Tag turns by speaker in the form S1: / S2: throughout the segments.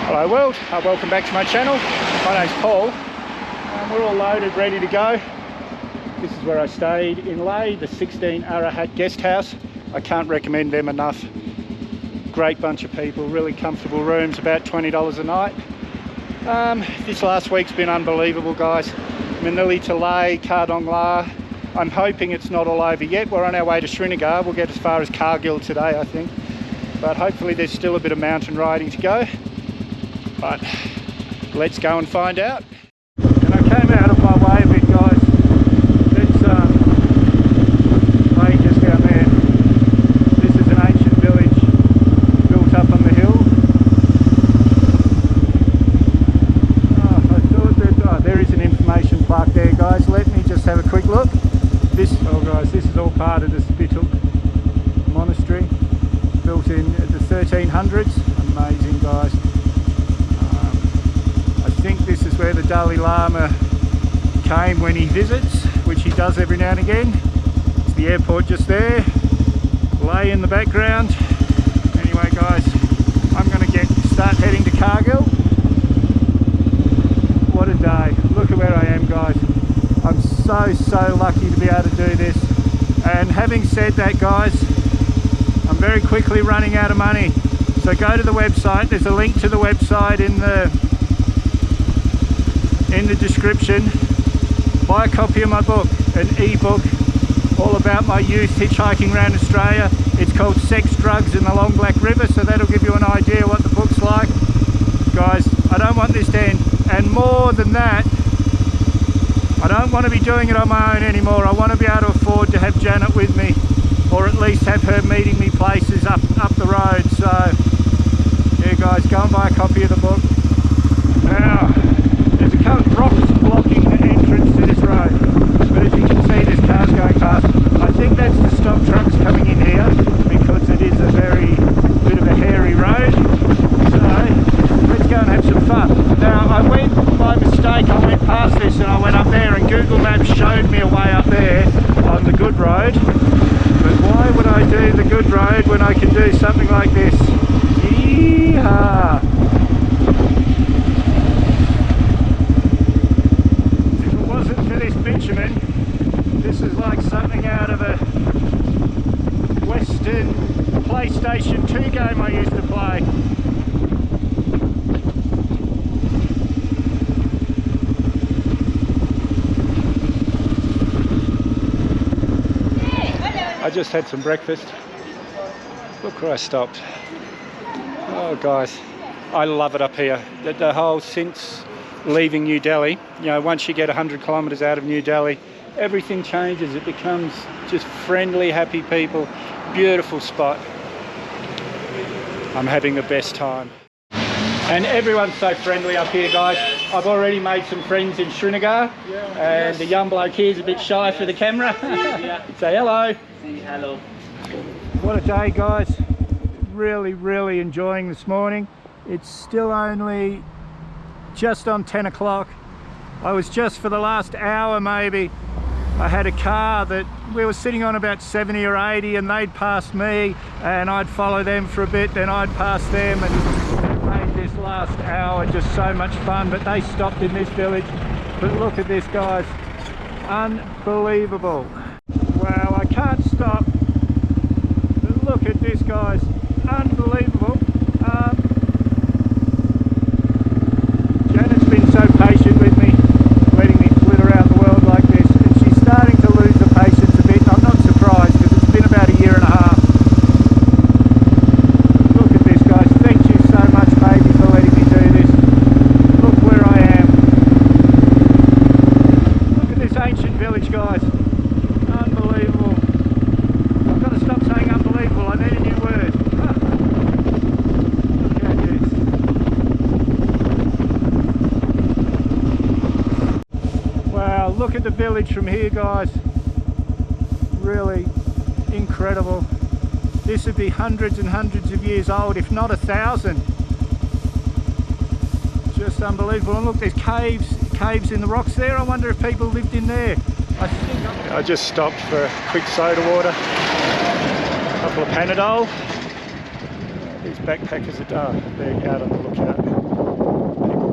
S1: Hello world, welcome back to my channel. My name's Paul. We're all loaded, ready to go. This is where I stayed in Leh, the 16 Arahat guest house. I can't recommend them enough. Great bunch of people, really comfortable rooms, about $20 a night. This last week's been unbelievable, guys. Manali to Leh, Kardongla. I'm hoping it's not all over yet. We're on our way to Srinagar. We'll get as far as Cargill today, I think. But hopefully there's still a bit of mountain riding to go. But let's go and find out. And I came out of my way a bit, guys. It's Leh just down there. This is an ancient village built up on the hill. I thought that there is an information plaque there, guys. Let me just have a quick look. This is all part of the Spituk monastery, built in the 1300s. Amazing, guys. I think this is where the Dalai Lama came when he visits, which he does every now and again. It's the airport just there, Leh in the background. Anyway, guys, I'm going to start heading to Cargill. What a day! Look at where I am, guys. I'm so lucky to be able to do this. And having said that, guys, I'm very quickly running out of money. So go to the website. There's a link to the website in the description. Buy a copy of my book, an e-book all about my youth hitchhiking around Australia. It's called Sex, Drugs and the Long Black River, so that'll give you an idea what the book's like. Guys, I don't want this to end. And more than that, I don't want to be doing it on my own anymore. I want to be able to afford to have Janet with me, or at least have her meeting me places up the road. So yeah, guys, go and buy a copy of the book. Now, there's a couple of rocks blocking the entrance to this road, but as you can see, there's cars going past. I think that's the stock trucks coming in here, because it is a bit of a hairy road. So let's go and have some fun. Now, I went by mistake, I went past this and I went up there, and Google Maps showed me a way up there on the good road. But why would I do the good road when I can do something like this? Yeehaw! If it wasn't for this bitumen, this is like something out of a Western PlayStation 2 game I used to play. I just had some breakfast. Look where I stopped. Oh guys, I love it up here. The whole, since leaving New Delhi, you know, once you get 100 kilometers out of New Delhi, everything changes. It becomes just friendly, happy people. Beautiful spot. I'm having the best time. And everyone's so friendly up here, guys. I've already made some friends in Srinagar, and the young bloke here is a bit shy for the camera. Say hello.
S2: Hello.
S1: What a day, guys. Really enjoying this morning. It's still only just on 10 o'clock. I was just, for the last hour maybe, I had a car that we were sitting on about 70 or 80, and they'd pass me and I'd follow them for a bit, then I'd pass them, and it made this last hour just so much fun. But they stopped in this village. But look at this, guys. Unbelievable. Wow, I can't stop. But look at this, guys. Unbelievable. Janet's been so patient with me, letting me flit around the world like this, and she's starting to lose her patience a bit. I'm not surprised, because it's been about a year and a half. Look at this, guys. Thank you so much, baby, for letting me do this. Look where I am. Look at this ancient village, guys. Unbelievable. I've got to stop saying unbelievable. I need a new word. Look at this. Wow, look at the village from here, guys. Really incredible. This would be hundreds and hundreds of years old, if not 1,000. Just unbelievable. And look, there's caves in the rocks there. I wonder if people lived in there. I just stopped for a quick soda water, a couple of Panadol. These backpackers are they're out on the lookout.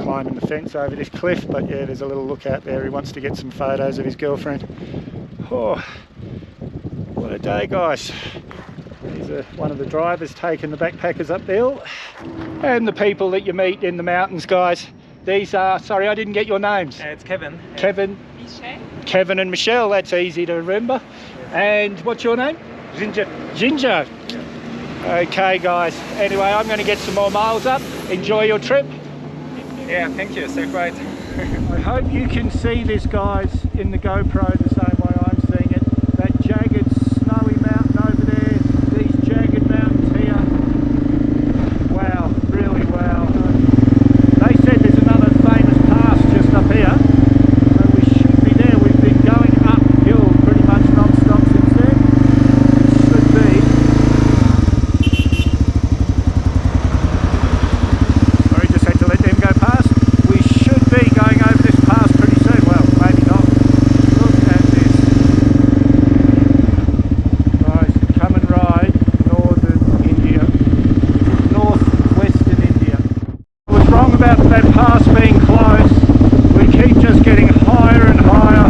S1: climbing the fence over this cliff, but yeah, there's a little look out there. He wants to get some photos of his girlfriend. Oh, what a day, guys. There's one of the drivers taking the backpackers up the hill. And the people that you meet in the mountains, guys. These are, sorry, I didn't get your names.
S2: It's Kevin.
S1: Kevin.
S3: Michelle.
S1: Kevin and Michelle, that's easy to remember. And what's your name?
S2: Ginger.
S1: Ginger. Yeah. Okay, guys. Anyway, I'm going to get some more miles up. Enjoy your trip.
S2: Yeah, thank you. Safe ride.
S1: I hope you can see this, guys, in the GoPro the same way I'm seeing it. That jagged, snowy mountain over there. These jagged mountains here. Wow, really wow. They said there's another famous pass just up here. So we should be there. We've been going uphill pretty much non-stop since then. Should be. Sorry, just had to let them go past. We should be going over this pass pretty soon. Well, maybe not. Look at this. Guys, come and ride northern India. Northwestern India. I was wrong about that pass being close. We keep just getting higher and higher.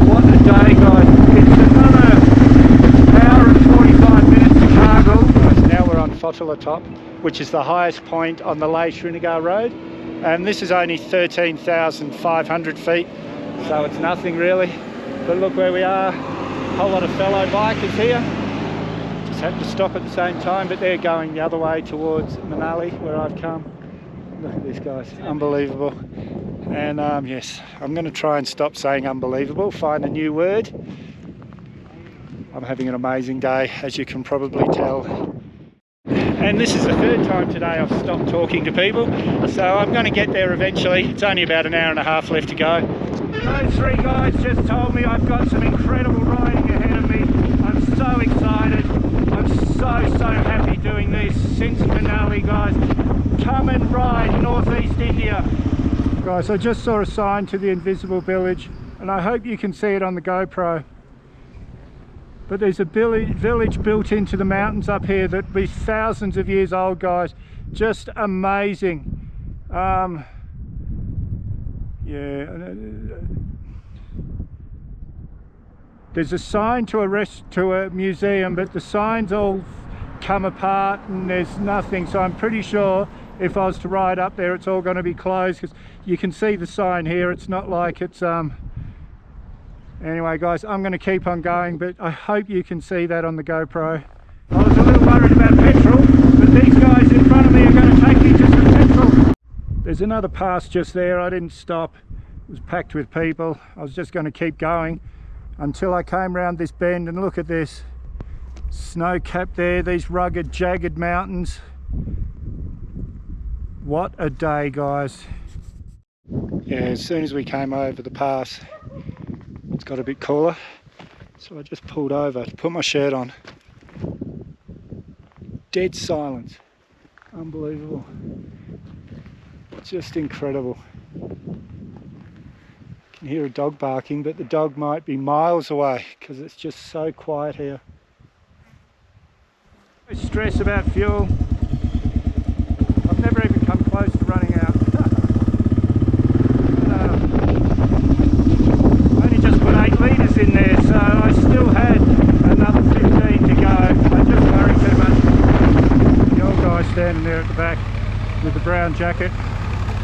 S1: What a day, guys. It's another hour and 45 minutes to Cargill. Guys, now we're on Fotala Top, which is the highest point on the Srinagar road. And this is only 13,500 feet, so it's nothing really. But look where we are. A whole lot of fellow bikers here. Just had to stop at the same time, but they're going the other way towards Manali, where I've come. Look at this, guys, unbelievable. And yes, I'm going to try and stop saying unbelievable, find a new word. I'm having an amazing day, as you can probably tell. And this is the third time today I've stopped talking to people, so I'm going to get there eventually. It's only about an hour and a half left to go. Those three guys just told me I've got some incredible riding ahead of me. I'm so excited. I'm so happy doing this since Manali, guys. Come and ride northeast India. Guys, I just saw a sign to the invisible village, and I hope you can see it on the GoPro. But there's a village built into the mountains up here that be thousands of years old, guys. Just amazing. Yeah. There's a sign to a museum, but the signs all come apart and there's nothing. So I'm pretty sure if I was to ride up there, it's all going to be closed, because you can see the sign here. It's not like it's Anyway, guys, I'm going to keep on going, but I hope you can see that on the GoPro. I was a little worried about petrol, but these guys in front of me are going to take me to some petrol. There's another pass just there. I didn't stop. It was packed with people. I was just going to keep going until I came round this bend, and look at this. Snow capped there, these rugged, jagged mountains. What a day, guys. Yeah, as soon as we came over the pass, it's got a bit cooler, so I just pulled over to put my shirt on. Dead silence. Unbelievable. Just incredible. I can hear a dog barking, but the dog might be miles away because it's just so quiet here. No stress about fuel. I've never even come close to running out. Litres in there, so I still had another 15 to go. I just worried too much. The old guy standing there at the back with the brown jacket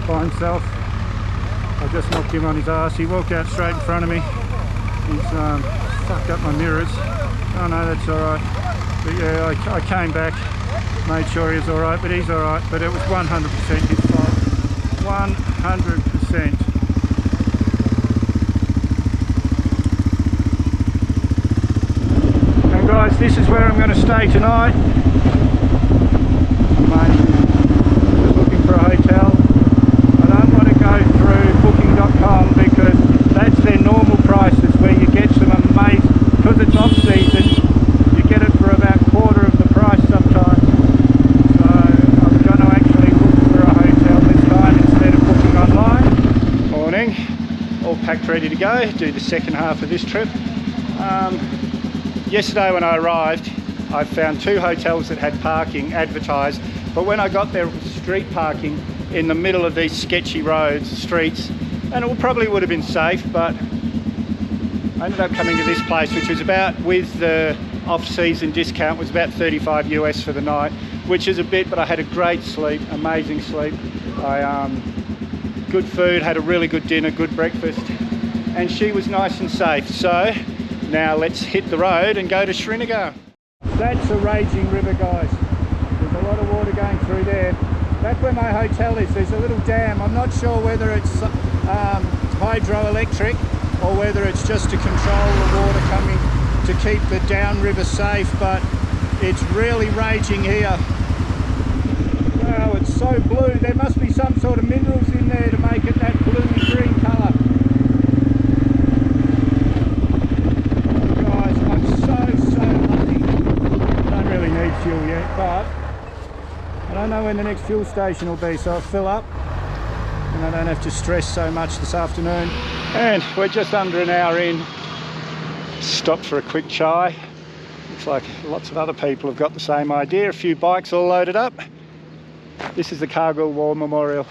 S1: by himself. I just knocked him on his ass. He walked out straight in front of me. He's fucked up my mirrors. Oh no, that's alright. But yeah, I came back, made sure he was alright, but he's alright. But it was 100% his fault. 100%. Guys, this is where I'm going to stay tonight. Just looking for a hotel. I don't want to go through booking.com because that's their normal prices, where you get some amazing, because it's off season, you get it for about quarter of the price sometimes. So I'm going to actually look for a hotel this time instead of booking online. Morning, all packed ready to go, do the second half of this trip. Yesterday when I arrived, I found two hotels that had parking advertised, but when I got there it was street parking, in the middle of these sketchy roads, streets, and it probably would have been safe, but I ended up coming to this place, which was about, with the off-season discount, was about 35 US for the night, which is a bit, but I had a great sleep, amazing sleep. Good food, had a really good dinner, good breakfast, and she was nice and safe. So now let's hit the road and go to Srinagar. That's a raging river, guys. There's a lot of water going through there. Back where my hotel is, there's a little dam. I'm not sure whether it's hydroelectric or whether it's just to control the water coming to keep the downriver safe, but it's really raging here. Wow, it's so blue. There must be some sort of minerals in there to make it that bluey green colour. Guys, I'm so lucky. I don't really need fuel yet, but I don't know when the next fuel station will be, so I'll fill up and I don't have to stress so much this afternoon. And we're just under an hour in. Stopped for a quick chai. Looks like lots of other people have got the same idea. A few bikes all loaded up. This is the Cargill War Memorial.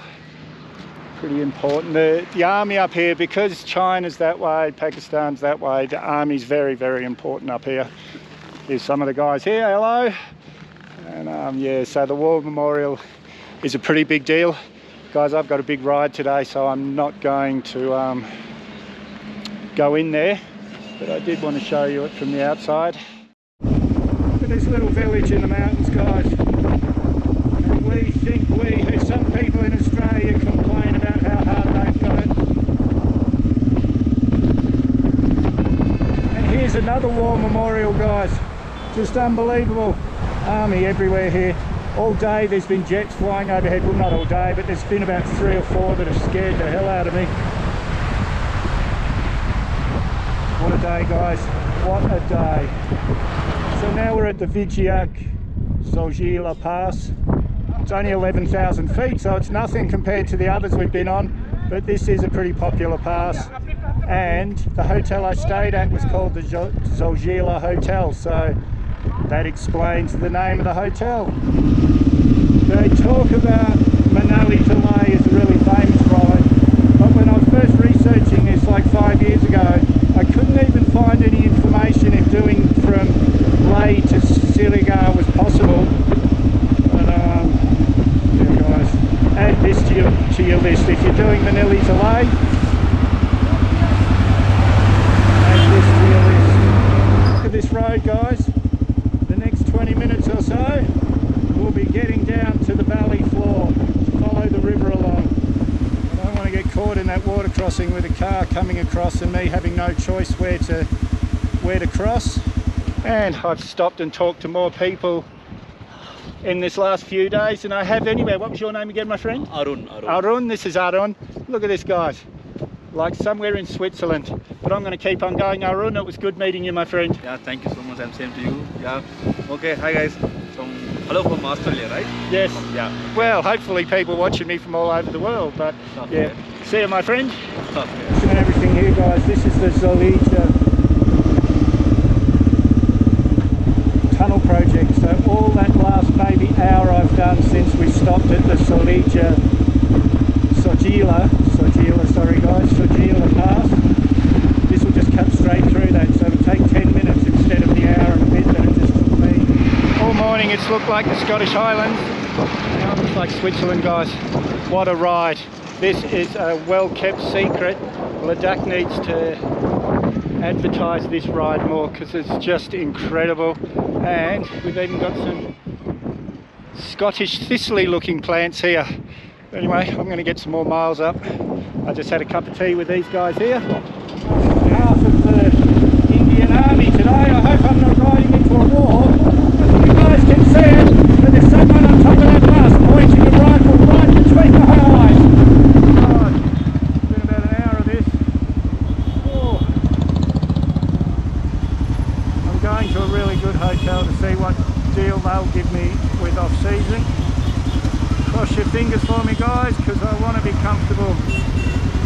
S1: Pretty important. The army up here, because China's that way, Pakistan's that way, the army's very, very important up here. Here's some of the guys here, hello. And yeah, so the War Memorial is a pretty big deal. Guys, I've got a big ride today, so I'm not going to go in there, but I did want to show you it from the outside. Look at this little village in the mountains, guys. And we think some people in Australia complain about how hard they've got it. And here's another war memorial, guys. Just unbelievable. Army everywhere here. All day there's been jets flying overhead. Well, not all day, but there's been about 3 or 4 that have scared the hell out of me. What a day, guys. What a day. So now we're at the Vijayak Zojila Pass. It's only 11,000 feet, so it's nothing compared to the others we've been on, but this is a pretty popular pass. And the hotel I stayed at was called the Zojila Hotel, so that explains the name of the hotel. They talk about Manali to Leh is a really famous ride, but when I was first researching this like 5 years ago, I couldn't even find any information if doing from Leh to Srinagar was possible. But yeah, guys, add this to your list. If you're doing Manali to Leh, add this to your list. Look at this road, guys. The next 20 minutes or so, we'll be getting down to the valley floor. Follow the river along. I don't want to get caught in that water crossing with a car coming across and me having no choice where to cross. And I've stopped and talked to more people in this last few days than I have anywhere. What was your name again, my friend?
S3: Arun.
S1: Arun, this is Arun. Look at this, guys. Like somewhere in Switzerland. But I'm going to keep on going, Arun. It was good meeting you, my friend.
S3: Yeah, thank you so much, and same to you. Yeah. Okay, hi guys. Hello from Australia, right?
S1: Yes.
S3: Yeah.
S1: Well, hopefully people watching me from all over the world, but
S3: okay.
S1: Yeah. See you, my friend.
S3: Okay.
S1: Looking at everything here, guys. This is the Zolija tunnel project. So all that last maybe hour I've done since we stopped at the Zojila Pass. This will just cut straight through that, so it'll take 10 minutes instead of the hour and a bit that it just took me. All morning it's looked like the Scottish Highlands. Now it looks like Switzerland, guys. What a ride. This is a well-kept secret. Ladakh needs to advertise this ride more because it's just incredible. And we've even got some Scottish thistle looking plants here. Anyway, I'm going to get some more miles up. I just had a cup of tea with these guys here. Half of the Indian Army today. I hope I'm not riding into a war. You guys can see it, but there's someone on top of that bus pointing a rifle right between the highlights. God, it's been about an hour of this. Oh. I'm going to a really good hotel to see what deal they'll give me with off-season. Cross your fingers for me, guys, because I want to be comfortable.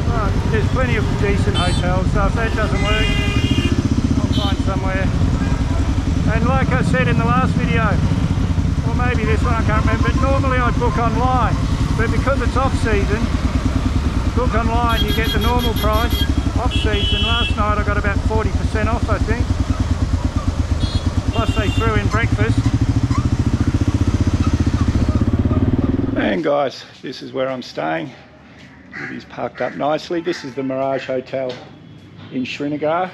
S1: But there's plenty of decent hotels, so if that doesn't work, I'll find somewhere. And like I said in the last video, or maybe this one, I can't remember, but normally I'd book online. but because it's off season, book online, you get the normal price. Off season, last night I got about 40% off, I think. Plus they threw in breakfast. And guys, this is where I'm staying. It is parked up nicely. This is the Mirage Hotel in Srinagar,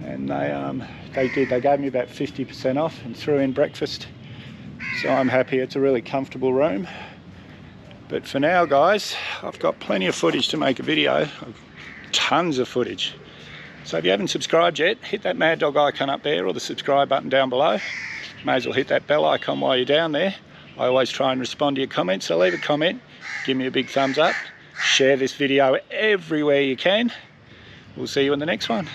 S1: and they gave me about 50% off and threw in breakfast, so I'm happy. It's a really comfortable room. But for now guys, I've got plenty of footage to make a video, tons of footage. So if you haven't subscribed yet, hit that Mad Dog icon up there or the subscribe button down below. May as well hit that bell icon while you're down there. I always try and respond to your comments, so leave a comment, give me a big thumbs up, share this video everywhere you can. We'll see you in the next one.